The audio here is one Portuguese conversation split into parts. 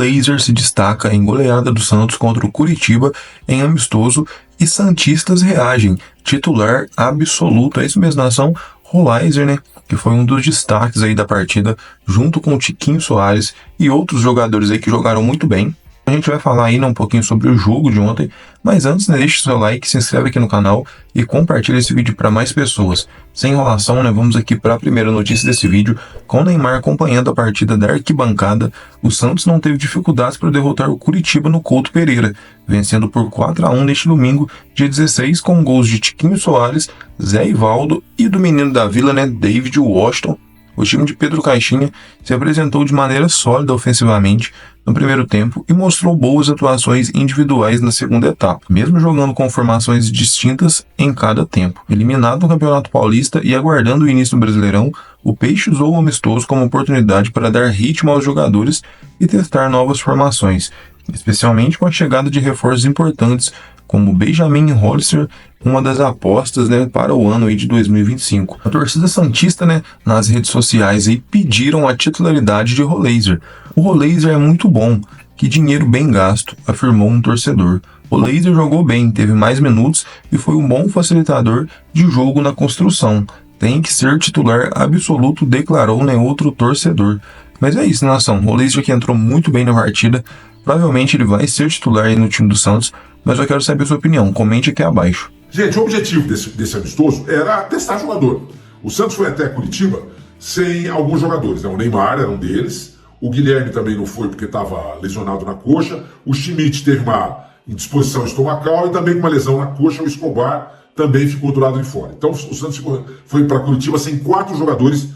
Laser se destaca em goleada do Santos contra o Curitiba em amistoso e santistas reagem. Titular absoluto, é isso mesmo, nação. Laser, né, que foi um dos destaques aí da partida, junto com o Tiquinho Soares e outros jogadores aí que jogaram muito bem. A gente vai falar aí, né, um pouquinho sobre o jogo de ontem, mas antes, né, deixe seu like, se inscreve aqui no canal e compartilha esse vídeo para mais pessoas. Sem enrolação, né, vamos aqui para a primeira notícia desse vídeo. Com o Neymar acompanhando a partida da arquibancada, o Santos não teve dificuldades para derrotar o Curitiba no Couto Pereira, vencendo por 4-1 neste domingo, dia 16, com gols de Tiquinho Soares, Zé Ivaldo e do menino da Vila, né, David Washington. O time de Pedro Caixinha se apresentou de maneira sólida ofensivamente no primeiro tempo e mostrou boas atuações individuais na segunda etapa, mesmo jogando com formações distintas em cada tempo. Eliminado no Campeonato Paulista e aguardando o início do Brasileirão, o Peixe usou o amistoso como oportunidade para dar ritmo aos jogadores e testar novas formações, especialmente com a chegada de reforços importantes como Benjamin Hollister, uma das apostas, né, para o ano aí de 2025. A torcida santista, né, nas redes sociais aí, pediram a titularidade de Laser. O Laser é muito bom, que dinheiro bem gasto, afirmou um torcedor. O Laser jogou bem, teve mais minutos e foi um bom facilitador de jogo na construção. Tem que ser titular absoluto, declarou, né, outro torcedor. Mas é isso, nação. O Laser que entrou muito bem na partida, provavelmente ele vai ser titular aí no time do Santos, mas eu quero saber a sua opinião, comente aqui abaixo. Gente, o objetivo desse amistoso era testar jogador. O Santos foi até Curitiba sem alguns jogadores, né? O Neymar era um deles, o Guilherme também não foi porque estava lesionado na coxa, o Schmidt teve uma indisposição estomacal e também com uma lesão na coxa, o Escobar também ficou do lado de fora. Então o Santos foi para Curitiba sem 4 jogadores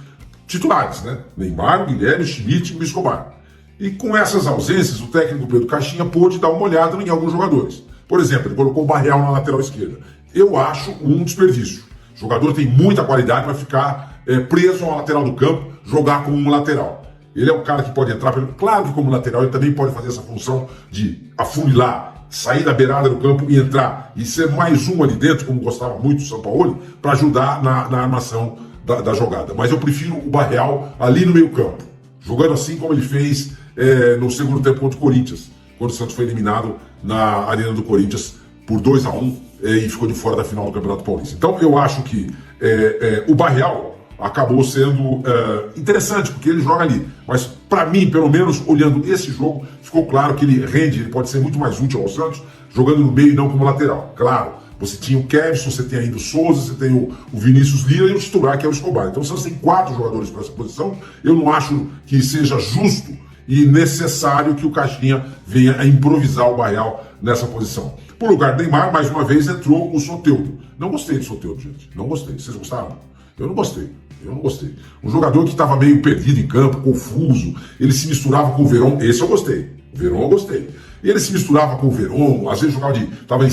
titulares, né? Neymar, Guilherme, Schmidt e o Escobar. E com essas ausências, o técnico Pedro Caixinha pôde dar uma olhada em alguns jogadores. Por exemplo, ele colocou o Barreal na lateral esquerda. Eu acho um desperdício. O jogador tem muita qualidade, vai ficar preso à lateral do campo, jogar como um lateral. Ele é um cara que pode entrar, claro que como lateral ele também pode fazer essa função de afunilar, sair da beirada do campo e entrar, e ser mais um ali dentro, como gostava muito do São Paulo, para ajudar na armação da jogada. Mas eu prefiro o Barreal ali no meio campo, jogando assim como ele fez no segundo tempo contra o Corinthians, quando o Santos foi eliminado na Arena do Corinthians por 2-1 e ficou de fora da final do Campeonato Paulista. Então eu acho que o Barreal acabou sendo interessante, porque ele joga ali. Mas para mim, pelo menos, olhando esse jogo, ficou claro que ele rende, ele pode ser muito mais útil ao Santos, jogando no meio e não como lateral. Claro, você tinha o Kevson, você tem ainda o Souza, você tem o Vinícius Lira e o titular, que é o Escobar. Então o Santos tem 4 jogadores para essa posição. Eu não acho que seja justo e necessário que o Caixinha venha a improvisar o Barreal nessa posição. Por lugar do Neymar, mais uma vez, entrou o Soteldo. Não gostei do Soteldo, gente. Não gostei. Vocês gostaram? Eu não gostei. Eu não gostei. Um jogador que estava meio perdido em campo, confuso, ele se misturava com o Verón. Esse eu gostei. O Verón eu gostei. Ele se misturava com o Verón, às vezes jogava estava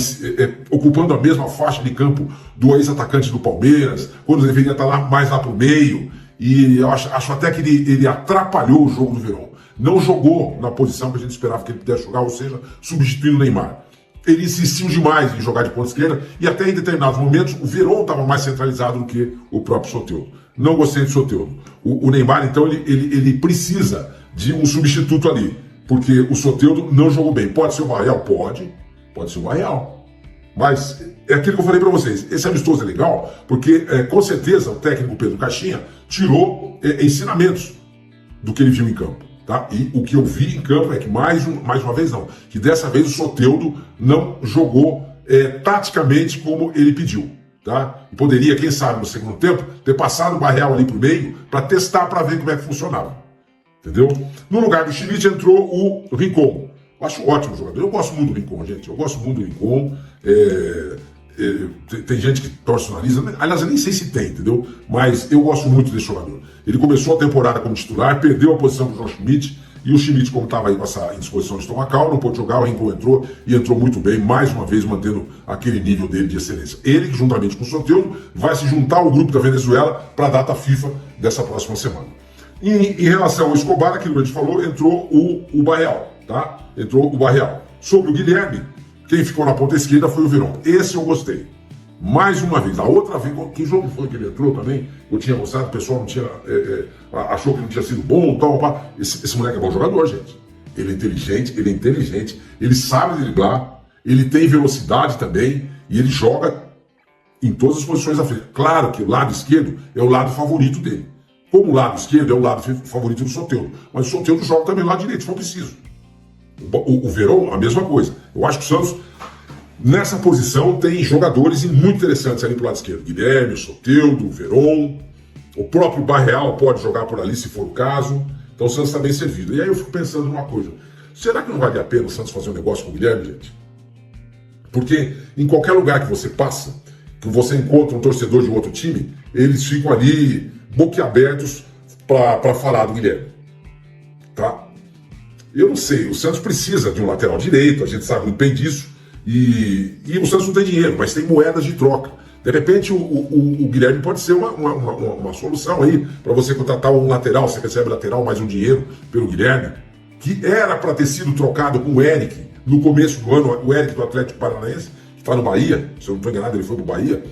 ocupando a mesma faixa de campo do ex-atacante do Palmeiras, quando ele deveria estar mais lá para o meio. E eu acho até que ele atrapalhou o jogo do Verón. Não jogou na posição que a gente esperava que ele pudesse jogar, ou seja, substituindo o Neymar. Ele insistiu demais em jogar de ponta esquerda e até em determinados momentos o Verón estava mais centralizado do que o próprio Soteldo. Não gostei do Soteldo. O Neymar, então, ele precisa de um substituto ali, porque o Soteldo não jogou bem. Pode ser o Barreal? Pode ser o Barreal. Mas é aquilo que eu falei para vocês. Esse amistoso é legal porque, com certeza, o técnico Pedro Caixinha tirou ensinamentos do que ele viu em campo. Tá? E o que eu vi em campo é que, mais uma vez não, que dessa vez o Soteldo não jogou taticamente como ele pediu. Tá? E poderia, quem sabe, no segundo tempo, ter passado o Barreal ali pro meio para testar, para ver como é que funcionava. Entendeu? No lugar do Schmidt entrou o Rincon. Eu acho ótimo jogador. Eu gosto muito do Rincon, gente. Eu gosto muito do Rincon. Tem gente que torce o nariz, aliás, eu nem sei se tem, entendeu? Mas eu gosto muito desse jogador. Ele começou a temporada como titular, perdeu a posição do João Schmidt, e o Schmidt, como estava aí com essa indisposição estomacal, não pôde jogar, o Rincon entrou, e entrou muito bem, mais uma vez mantendo aquele nível dele de excelência. Ele, juntamente com o Soteldo, vai se juntar ao grupo da Venezuela para a data FIFA dessa próxima semana. Em relação ao Escobar, aquilo que a gente falou, entrou o Barreal, tá? Entrou o Barreal. Sobre o Guilherme, quem ficou na ponta esquerda foi o Verón. Esse eu gostei. Mais uma vez. A outra vez, que jogo foi que ele entrou também? Eu tinha gostado, o pessoal não tinha, achou que não tinha sido bom, tal, pá. Esse moleque é bom jogador, gente. ele é inteligente, ele sabe driblar, ele tem velocidade também, e ele joga em todas as posições da frente. Claro que o lado esquerdo é o lado favorito dele. Como o lado esquerdo é o lado favorito do Soteldo. Mas o Soteldo joga também o lado direito, se for preciso. O Verón, a mesma coisa. Eu acho que o Santos, nessa posição, tem jogadores muito interessantes ali pro lado esquerdo. Guilherme, o Soteldo, o Verón. O próprio Barreal pode jogar por ali, se for o caso. Então o Santos está bem servido. E aí eu fico pensando numa coisa. Será que não vale a pena o Santos fazer um negócio com o Guilherme, gente? Porque em qualquer lugar que você passa, que você encontra um torcedor de outro time, eles ficam ali boquiabertos para falar do Guilherme. Tá? Eu não sei, o Santos precisa de um lateral direito, a gente sabe muito bem disso, e o Santos não tem dinheiro, mas tem moedas de troca. De repente o Guilherme pode ser uma solução aí para você contratar um lateral, você recebe lateral mais um dinheiro pelo Guilherme, que era para ter sido trocado com o Eric no começo do ano, o Eric do Atlético Paranaense, que está no Bahia, se eu não estou enganado, ele foi para o Bahia,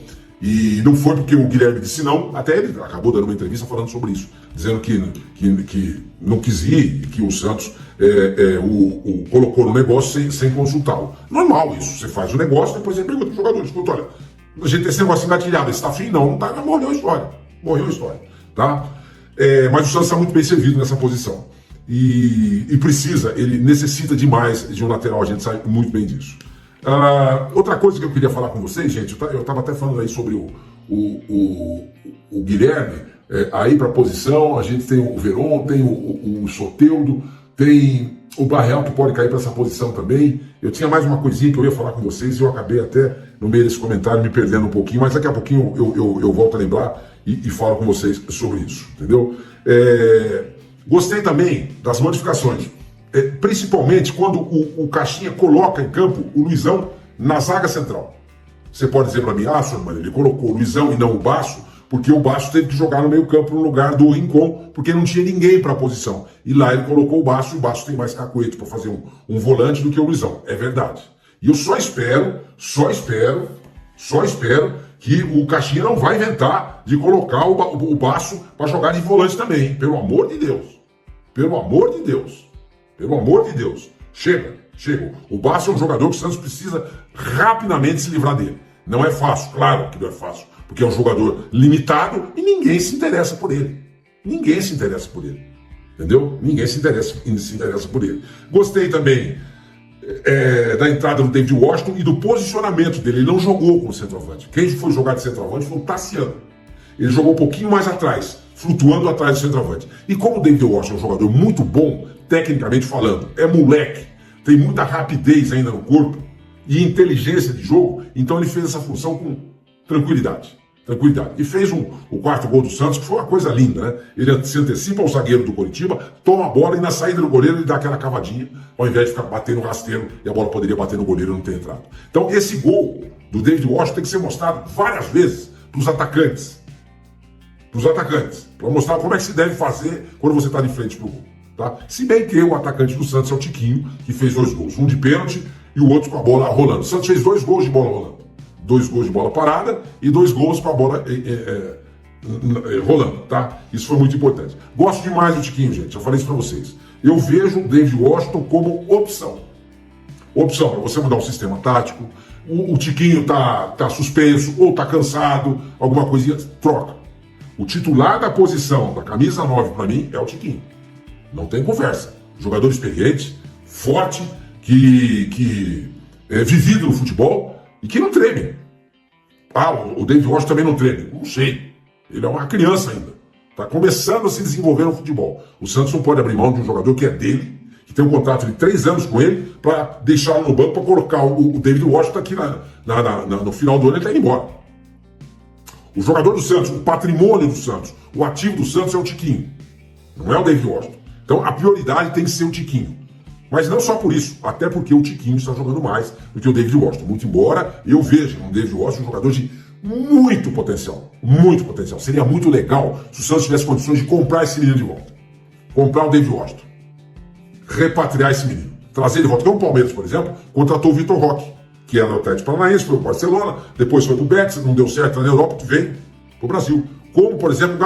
e não foi porque o Guilherme disse não, até ele acabou dando uma entrevista falando sobre isso, dizendo que não quis ir, que o Santos o colocou no negócio sem consultá-lo. Normal isso, você faz o negócio, depois você pergunta para o jogador, escuta, olha, a gente tem esse negócio engatilhado, esse tá afim? Não tá, morreu a história, tá? Mas o Santos está muito bem servido nessa posição. E precisa, ele necessita demais de um lateral, a gente sabe muito bem disso. Outra coisa que eu queria falar com vocês, gente, eu estava até falando aí sobre o Guilherme, aí para a posição, a gente tem o Verón, tem o Soteldo, tem o Barreal que pode cair para essa posição também. Eu tinha mais uma coisinha que eu ia falar com vocês e eu acabei até no meio desse comentário me perdendo um pouquinho, mas daqui a pouquinho eu volto a lembrar e falo com vocês sobre isso, entendeu? Gostei também das modificações, principalmente quando o Caixinha coloca em campo o Luizão na zaga central. Você pode dizer para mim, senhor, mas ele colocou o Luizão e não o Basso, porque o Basso teve que jogar no meio campo no lugar do Rincon, porque não tinha ninguém para a posição. E lá ele colocou o Basso, e o Basso tem mais cacuete para fazer um volante do que o Luizão. É verdade. E eu só espero que o Caixinha não vai inventar de colocar o Basso para jogar de volante também, hein? Pelo amor de Deus. Pelo amor de Deus. Pelo amor de Deus. Chega. O Basso é um jogador que o Santos precisa rapidamente se livrar dele. Não é fácil, claro que não é fácil, porque é um jogador limitado e ninguém se interessa por ele. Entendeu? Ninguém se interessa por ele. Gostei também da entrada do David Washington e do posicionamento dele. Ele não jogou como centroavante. Quem foi jogar de centroavante foi o Tassiano. Ele jogou um pouquinho mais atrás, flutuando atrás do centroavante. E como o David Washington é um jogador muito bom, tecnicamente falando, é moleque, tem muita rapidez ainda no corpo e inteligência de jogo, então ele fez essa função com tranquilidade. E fez o quarto gol do Santos, que foi uma coisa linda, né? Ele se antecipa ao zagueiro do Coritiba, toma a bola e na saída do goleiro ele dá aquela cavadinha, ao invés de ficar batendo rasteiro e a bola poderia bater no goleiro e não ter entrado. Então esse gol do David Washington tem que ser mostrado várias vezes para os atacantes. Para mostrar como é que se deve fazer quando você está de frente para o gol. Tá? Se bem que o atacante do Santos é o Tiquinho, que fez 2 gols. Um de pênalti e o outro com a bola rolando. O Santos fez 2 gols de bola rolando. 2 gols de bola parada e 2 gols com a bola rolando, tá? Isso foi muito importante. Gosto demais do Tiquinho, gente. Já falei isso pra vocês. Eu vejo o David Washington como opção. Opção para você mudar o sistema tático. O Tiquinho tá suspenso ou tá cansado, alguma coisinha, troca. O titular da posição da camisa 9 para mim é o Tiquinho. Não tem conversa. Jogador experiente, forte, que é vivido no futebol e que não treme. O David Washington também não treme. Não sei. Ele é uma criança ainda. Está começando a se desenvolver no futebol. O Santos não pode abrir mão de um jogador que é dele, que tem um contrato de 3 anos com ele, para deixá-lo no banco para colocar o David Washington aqui no final do ano, ele está indo embora. O jogador do Santos, o patrimônio do Santos, o ativo do Santos é o Tiquinho. Não é o David Washington. Então a prioridade tem que ser o Tiquinho. Mas não só por isso, até porque o Tiquinho está jogando mais do que o David Washington. Muito embora eu veja o David Washington um jogador de muito potencial. Muito potencial. Seria muito legal se o Santos tivesse condições de comprar esse menino de volta. Comprar o David Washington. Repatriar esse menino. Trazer ele de volta. Porque o Palmeiras, por exemplo, contratou o Vitor Roque, que era do Atlético Paranaense, foi para o Barcelona, depois foi para o Betis, não deu certo na Europa, que veio para o Brasil. Como, por exemplo, o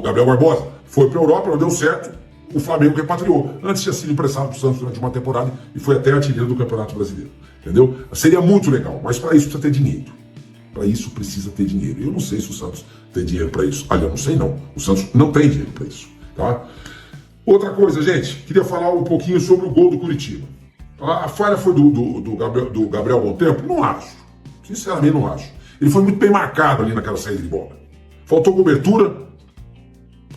Gabriel Barbosa. Foi para a Europa, não deu certo, o Flamengo repatriou. Antes tinha sido emprestado para o Santos durante uma temporada e foi até artilheiro do Campeonato Brasileiro. Entendeu? Seria muito legal, mas para isso precisa ter dinheiro. Para isso precisa ter dinheiro. Eu não sei se o Santos tem dinheiro para isso. Aliás, eu não sei não. O Santos não tem dinheiro para isso. Tá? Outra coisa, gente, queria falar um pouquinho sobre o gol do Curitiba. A falha foi do Gabriel Montempo? Não acho. Sinceramente, não acho. Ele foi muito bem marcado ali naquela saída de bola. Faltou cobertura,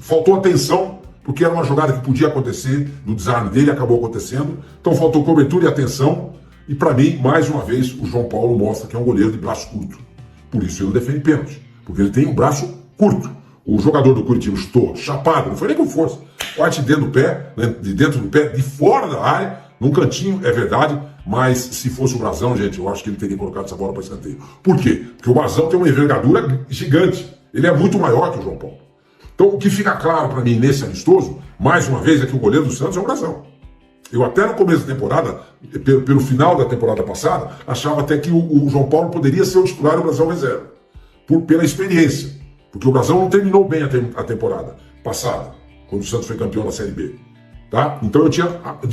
faltou atenção, porque era uma jogada que podia acontecer, do desarme dele acabou acontecendo. Então faltou cobertura e atenção. E para mim, mais uma vez, o João Paulo mostra que é um goleiro de braço curto. Por isso ele não defende pênalti, porque ele tem um braço curto. O jogador do Curitiba chutou chapado, não foi nem com força. Parte de dentro do pé, né, de dentro do pé, de fora da área, num cantinho, é verdade, mas se fosse o Brazão, gente, eu acho que ele teria colocado essa bola para escanteio. Por quê? Porque o Brazão tem uma envergadura gigante. Ele é muito maior que o João Paulo. Então, o que fica claro para mim nesse amistoso, mais uma vez, é que o goleiro do Santos é o Brazão. Eu até no começo da temporada, pelo final da temporada passada, achava até que o João Paulo poderia ser o titular e o Brazão reserva. Pela experiência. Porque o Brazão não terminou bem a temporada passada, quando o Santos foi campeão da Série B. Tá? Então eu tinha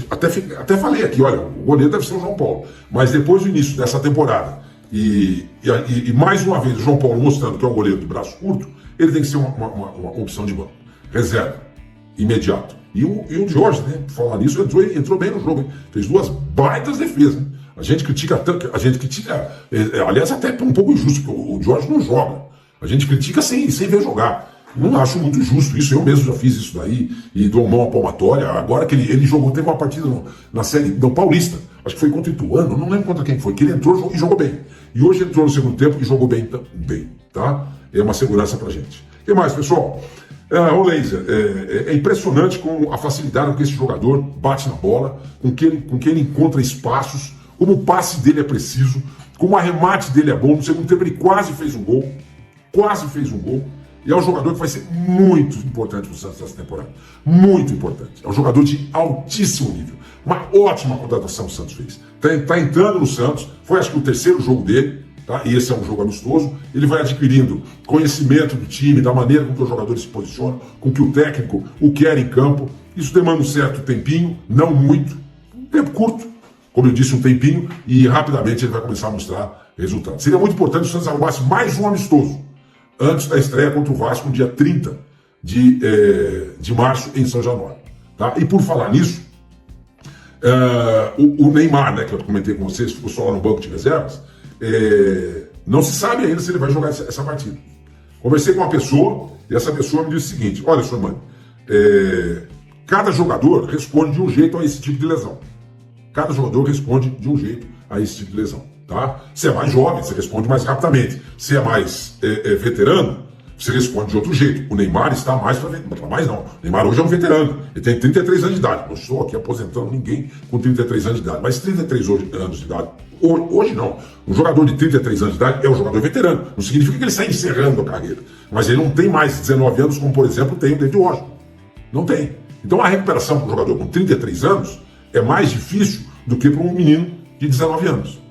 até falei aqui, olha, o goleiro deve ser o João Paulo. Mas depois do início dessa temporada, e mais uma vez o João Paulo mostrando que é um goleiro de braço curto, ele tem que ser uma opção de banco. Reserva. Imediato. E o Jorge, né, por falar nisso, entrou bem no jogo, hein? Fez duas baitas defesas. Hein? A gente critica tanto, aliás, até um pouco injusto, porque o Jorge não joga. A gente critica sem ver jogar. Não acho muito justo isso, eu mesmo já fiz isso daí e dou mão à palmatória. Agora que ele jogou, teve uma partida na série do Paulista, acho que foi contra o Ituano, não lembro contra quem foi, que ele entrou e jogou bem. E hoje entrou no segundo tempo e jogou bem também, tá? É uma segurança pra gente. O que mais, pessoal? O Laser, é impressionante com a facilidade com que esse jogador bate na bola, com que ele encontra espaços, como o passe dele é preciso, como o arremate dele é bom. No segundo tempo ele quase fez um gol, e é um jogador que vai ser muito importante para o Santos nessa temporada. Muito importante. É um jogador de altíssimo nível. Uma ótima contratação que o Santos fez. Está entrando no Santos, foi acho que o terceiro jogo dele, tá? E esse é um jogo amistoso. Ele vai adquirindo conhecimento do time, da maneira com que os jogadores se posicionam, com que o técnico o quer em campo. Isso demanda um certo tempinho, não muito, um tempo curto, como eu disse, um tempinho, e rapidamente ele vai começar a mostrar resultados. Seria muito importante se o Santos arrumasse mais um amistoso antes da estreia contra o Vasco, no dia 30 de março, em São Januário. Tá? E por falar nisso, o Neymar, né, que eu comentei com vocês, ficou só lá no banco de reservas, não se sabe ainda se ele vai jogar essa partida. Conversei com uma pessoa, e essa pessoa me disse o seguinte: olha, senhor mano, cada jogador responde de um jeito a esse tipo de lesão. Cada jogador responde de um jeito a esse tipo de lesão. Tá? Se é mais jovem, você responde mais rapidamente. Se é mais veterano, você responde de outro jeito. O Neymar está mais para mais não. O Neymar hoje é um veterano. Ele tem 33 anos de idade. Não estou aqui aposentando ninguém com 33 anos de idade. Mas 33 anos de idade, hoje não. Um jogador de 33 anos de idade é um jogador veterano. Não significa que ele está encerrando a carreira. Mas ele não tem mais 19 anos, como por exemplo tem o David Washington. Não tem. Então a recuperação para um jogador com 33 anos é mais difícil do que para um menino de 19 anos.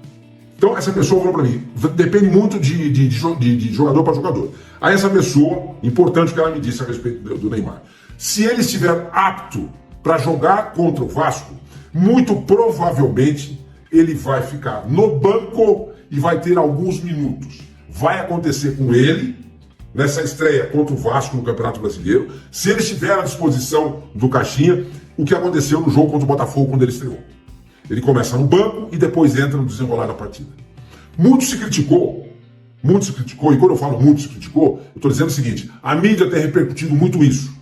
Então essa pessoa falou para mim, depende muito de jogador para jogador. Aí essa pessoa, importante o que ela me disse a respeito do Neymar. Se ele estiver apto para jogar contra o Vasco, muito provavelmente ele vai ficar no banco e vai ter alguns minutos. Vai acontecer com ele, nessa estreia contra o Vasco no Campeonato Brasileiro, se ele estiver à disposição do Caixinha, o que aconteceu no jogo contra o Botafogo quando ele estreou. Ele começa no banco e depois entra no desenrolar da partida. Muito se criticou, e quando eu falo muito se criticou, eu estou dizendo o seguinte: a mídia tem repercutido muito isso,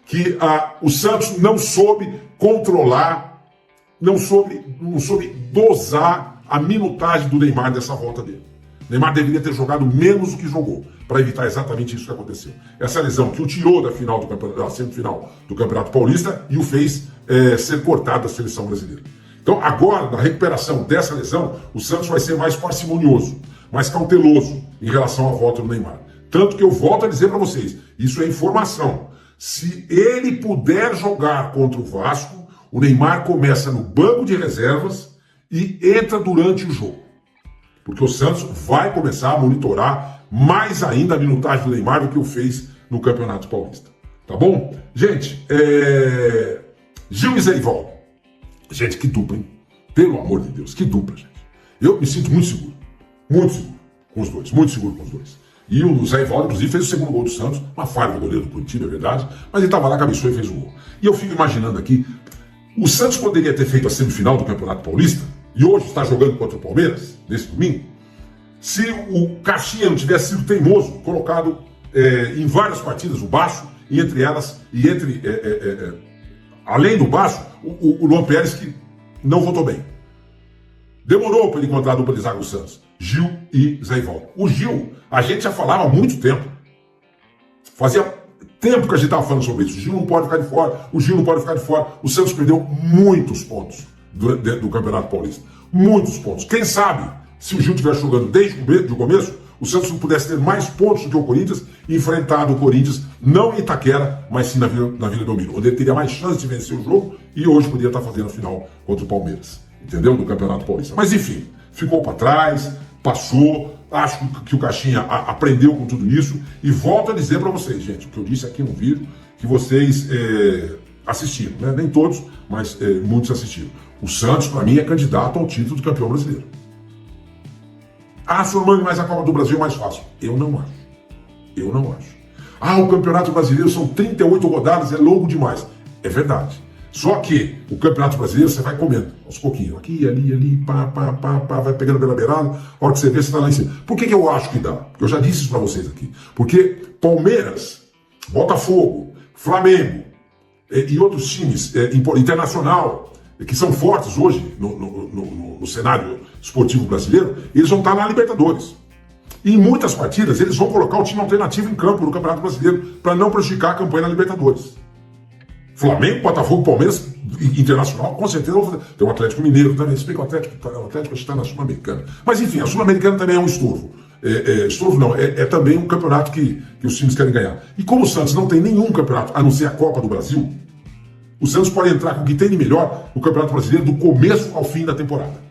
que o Santos não soube controlar, não soube dosar a minutagem do Neymar nessa volta dele. O Neymar deveria ter jogado menos do que jogou, para evitar exatamente isso que aconteceu. Essa lesão que o tirou da semifinal do Campeonato Paulista e o fez ser cortado da seleção brasileira. Então, agora, na recuperação dessa lesão, o Santos vai ser mais parcimonioso, mais cauteloso em relação à volta do Neymar. Tanto que eu volto a dizer para vocês, isso é informação. Se ele puder jogar contra o Vasco, o Neymar começa no banco de reservas e entra durante o jogo. Porque o Santos vai começar a monitorar mais ainda a minutagem do Neymar do que o fez no Campeonato Paulista. Tá bom? Gente, Gil e Zé Ivaldo. Gente, que dupla, hein? Pelo amor de Deus, que dupla, gente. Eu me sinto muito seguro com os dois, muito seguro com os dois. E o Zé Ivaldo, inclusive, fez o segundo gol do Santos, uma falha do goleiro do Curitiba, é verdade, mas ele estava lá, cabeçou e fez o gol. E eu fico imaginando aqui, o Santos poderia ter feito a semifinal do Campeonato Paulista, e hoje está jogando contra o Palmeiras, nesse domingo, se o Caixinha não tivesse sido teimoso, colocado em várias partidas o Baixo, e entre elas, além do Baixo, o Luan Pérez, que não votou bem. Demorou para ele encontrar a dupla de zaga do Santos, Gil e Zé Ivaldo. O Gil, a gente já falava há muito tempo. Fazia tempo que a gente estava falando sobre isso. O Gil não pode ficar de fora, o Gil não pode ficar de fora. O Santos perdeu muitos pontos do Campeonato Paulista. Muitos pontos. Quem sabe, se o Gil estivesse jogando desde o começo, o Santos não pudesse ter mais pontos do que o Corinthians e enfrentado o Corinthians, não em Itaquera, mas sim na Vila Belmiro, onde ele teria mais chance de vencer o jogo e hoje poderia estar fazendo a final contra o Palmeiras. Entendeu? Do Campeonato Paulista. Mas enfim, ficou para trás, passou. Acho que o Caixinha aprendeu com tudo isso. E volto a dizer para vocês, gente, o que eu disse aqui no vídeo, que vocês assistiram, né? Nem todos, mas muitos assistiram. O Santos, para mim, é candidato ao título de campeão brasileiro. Ah, Sormani, mas a Copa do Brasil é mais fácil. Eu não acho. Eu não acho. Ah, o Campeonato Brasileiro são 38 rodadas, é longo demais. É verdade. Só que o Campeonato Brasileiro você vai comendo, aos pouquinhos. Aqui, ali, pá, vai pegando pela beirada. A hora que você vê, você está lá em cima. Por que eu acho que dá? Eu já disse isso para vocês aqui. Porque Palmeiras, Botafogo, Flamengo e outros times, Internacional, que são fortes hoje no cenário esportivo brasileiro, eles vão estar na Libertadores. E em muitas partidas, eles vão colocar o time alternativo em campo no Campeonato Brasileiro para não prejudicar a campanha na Libertadores. Flamengo, Botafogo, Palmeiras, Internacional, com certeza vão fazer. Tem o Atlético Mineiro também, se bem que o Atlético está na Sul-Americana. Mas enfim, a Sul-Americana também é um estorvo. Estorvo não, é também um campeonato que os times querem ganhar. E como o Santos não tem nenhum campeonato, a não ser a Copa do Brasil, o Santos pode entrar com o que tem de melhor no Campeonato Brasileiro do começo ao fim da temporada.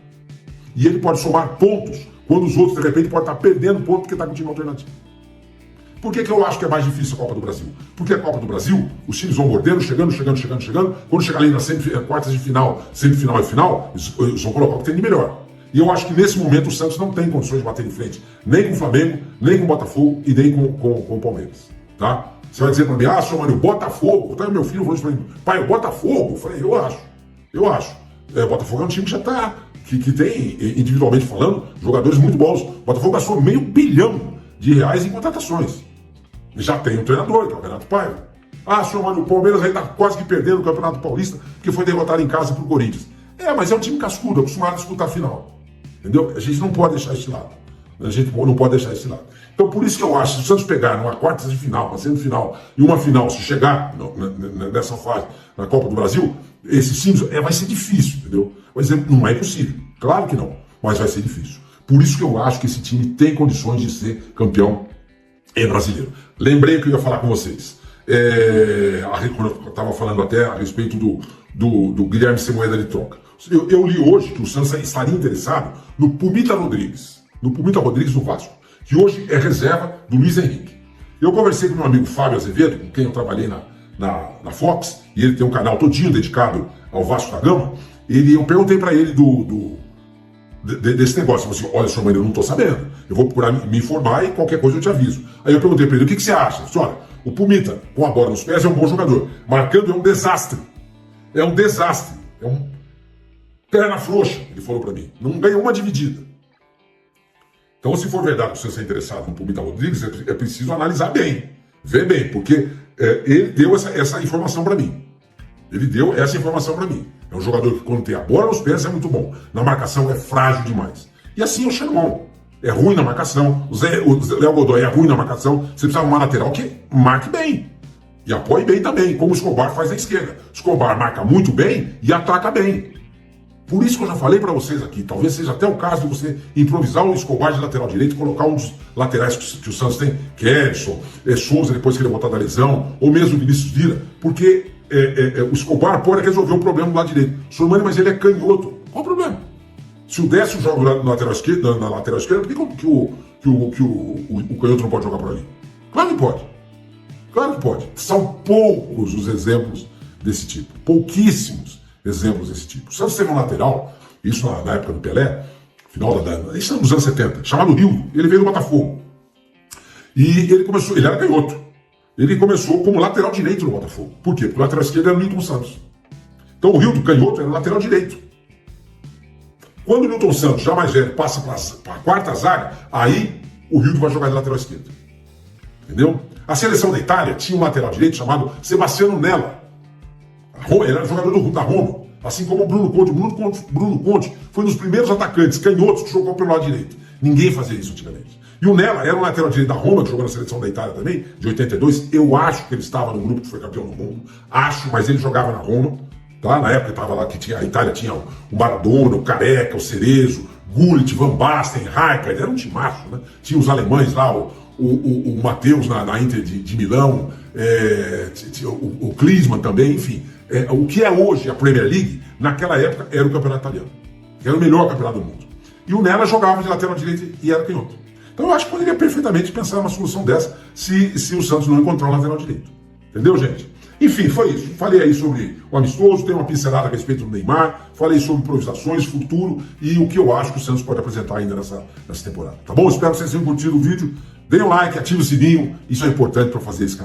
E ele pode somar pontos quando os outros, de repente, podem estar perdendo ponto porque está com o time alternativo. Por que eu acho que é mais difícil a Copa do Brasil? Porque a Copa do Brasil, os times vão mordendo, chegando. Quando chegar ali nas quartas de final, semifinal e final, eles vão colocar o que tem de melhor. E eu acho que nesse momento o Santos não tem condições de bater de frente nem com o Flamengo, nem com o Botafogo e nem com o Palmeiras. Tá? Você vai dizer para mim, seu Mário, o Botafogo. Então, meu filho falou isso para mim, pai, o Botafogo? Eu falei, eu acho. O Botafogo é um time que já está, que tem, individualmente falando, jogadores muito bons. O Botafogo gastou R$500 milhão em contratações. Já tem um treinador, que é o Renato Paiva. Senhor Mário, o Palmeiras aí está quase que perdendo o Campeonato Paulista, porque foi derrotado em casa pro Corinthians. Mas é um time cascudo, acostumado a disputar a final. Entendeu? A gente não pode deixar esse lado. Então, por isso que eu acho, se o Santos pegar numa quarta de final, uma semifinal e uma final, se chegar nessa fase na Copa do Brasil, esses times, vai ser difícil, entendeu? Vai dizer, não é impossível. Claro que não, mas vai ser difícil. Por isso que eu acho que esse time tem condições de ser campeão brasileiro. Lembrei que eu ia falar com vocês. Quando eu estava falando até a respeito do Guilherme ser moeda de troca. Eu li hoje que o Santos estaria interessado no Pumita Rodrigues. No Pumita Rodrigues do Vasco, que hoje é reserva do Luiz Henrique. Eu conversei com meu amigo Fábio Azevedo, com quem eu trabalhei na Fox, e ele tem um canal todinho dedicado ao Vasco da Gama. Eu perguntei para ele desse negócio. Eu falei assim, olha, senhor Maria, eu não estou sabendo. Eu vou procurar me informar e qualquer coisa eu te aviso. Aí eu perguntei para ele, o que você acha? Ele disse, olha, o Pumita, com a bola nos pés, é um bom jogador. Marcando é um desastre. É um perna frouxa, ele falou para mim. Não ganha uma dividida. Então, se for verdade que você é interessado no Pumita Rodrigues, é preciso analisar bem, ver bem, porque ele deu essa informação para mim. É um jogador que, quando tem a bola nos pés, é muito bom. Na marcação, é frágil demais. E assim é o Xenon. É ruim na marcação. O Léo Godoy é ruim na marcação. Você precisa de uma lateral que marque bem. E apoie bem também, como o Escobar faz na esquerda. O Escobar marca muito bem e ataca bem. Por isso que eu já falei para vocês aqui, talvez seja até o caso de você improvisar o Escobar de lateral direito e colocar um dos laterais que o Santos tem, que é Edson, Souza, depois que ele voltar da lesão, ou mesmo o Vinícius Vila, porque o Escobar pode resolver o problema do lado direito. Sormani, mas ele é canhoto. Qual o problema? Se o Décio joga na lateral esquerda, por que o canhoto não pode jogar por ali? Claro que pode. São poucos os exemplos desse tipo. Pouquíssimos exemplos desse tipo. O Santos teve um lateral, isso na época do Pelé, final isso nos anos 70, chamado Rildo. Ele veio do Botafogo. E ele era canhoto. Ele começou como lateral direito no Botafogo. Por quê? Porque o lateral esquerdo era o Nilton Santos. Então o Rildo, canhoto, era o lateral direito. Quando o Nilton Santos, já mais velho, passa para a quarta zaga, aí o Rildo vai jogar de lateral esquerdo. Entendeu? A seleção da Itália tinha um lateral direito chamado Sebastiano Nella. Ele era jogador da Roma, assim como o Bruno Conte. Bruno Conte foi um dos primeiros atacantes canhotos que jogou pelo lado direito. Ninguém fazia isso antigamente. E o Nella era um lateral direito da Roma, que jogou na seleção da Itália também, de 82. Eu acho que ele estava no grupo que foi campeão do mundo. Acho, mas ele jogava na Roma. Tá? Na época estava lá que a Itália tinha o Maradona, o Careca, o Cerezo, Gullit, Van Basten, Rijkaard. Era um timaço, né? Tinha os alemães lá, o Matheus na Inter de Milão, o Klinsmann também, enfim. O que é hoje a Premier League, naquela época era o campeonato italiano. Era o melhor campeonato do mundo. E o Nella jogava de lateral direito e era canhoto. Então eu acho que poderia perfeitamente pensar numa solução dessa se o Santos não encontrar um lateral direito. Entendeu, gente? Enfim, foi isso. Falei aí sobre o amistoso, tem uma pincelada a respeito do Neymar, falei sobre improvisações, futuro e o que eu acho que o Santos pode apresentar ainda nessa temporada. Tá bom? Espero que vocês tenham curtido o vídeo. Deem um like, ative o sininho, isso é importante para fazer esse canal.